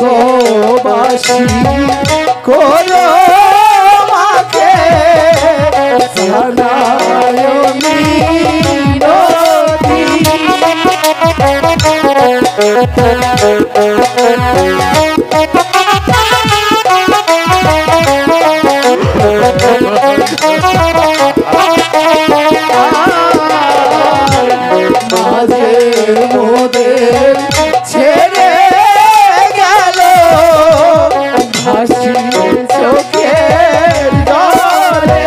স্বর্গবাসী করো মাকে জানায় মিনতি। মাঝে মোদের ছেড়ে গেল হাসি চোখের জলে।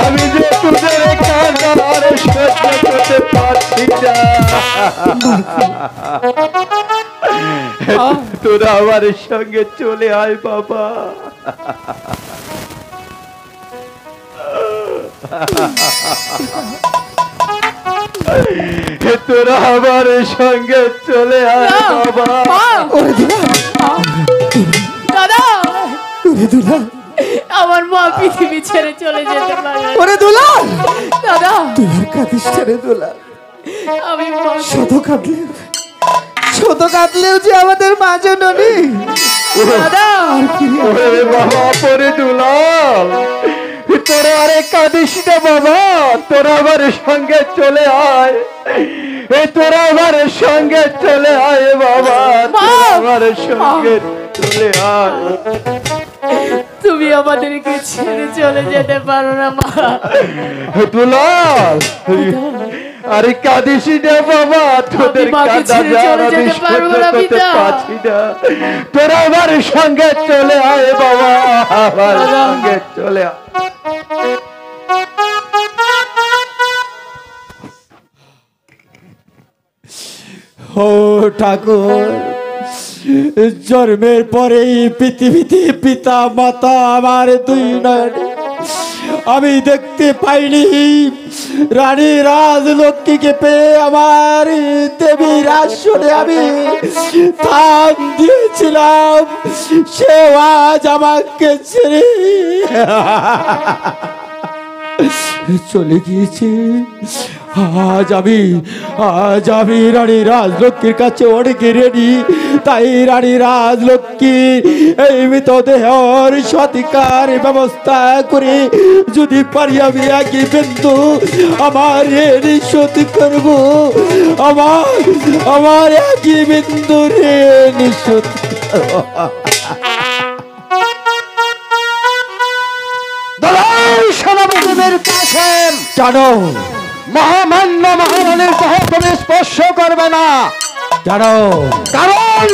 আমি যে তোদের কান্নার সহ্য করতে পারছি না। তোরা আমার সঙ্গে চলে আয় বাবা। তোরা আমার সঙ্গে চলে আয় বাবা। দাদা আমার মা পৃথিবী ছেড়ে চলে যেতে পারে। ওরে দুলা দাদা দুলার কাঁদিস রে দুলা। আমি শত কাঁদলেও যে আমাদের মা জননী। দাদা ওরে বাবা পরে দুলাল, তোরা আরে কাঁদিস না বাবা, তোরা আমার সঙ্গে চলে আয়। তোরা আমার সঙ্গে চলে আয় বাবা, তোরা আমার সঙ্গে চলে আয়। তুমি আমাদেরকে ছেড়ে চলে যেতে পারো না মা। দুলাল আরে কাঁদিস না বাবা, তোদের কাঁদা যার আমি সহ্য করতে পারছি না। তোরা আমার সঙ্গে চলে আয় বাবা, আমার সঙ্গে চলে আয়। ও ঠাকুর, জন্মের পরেই পৃথিবীতে পিতা মাতা আমার দুই নয় আমি দেখতে পাইনি। রানী রাজলক্ষ্মীকে পেয়ে আমার দেবীর আসনে আমি স্থান দিয়েছিলাম, সে আজ আমাকে ছেড়ে চলে গিয়েছে। আজ আমি রানী রাজলক্ষ্মীর কাছে অনেক ঋণী। তাই রানী রাজলক্ষ্মী এই মৃতদেহর সৎকার ব্যবস্থা করে যদি পারি আমি একই বিন্দু আমার ঋণ শোধ করব। আমার একই বিন্দু ঋণ শোধ জানো মহামান্য মহারানীর দেহ তুমি স্পর্শ করবে না, জানো কারণ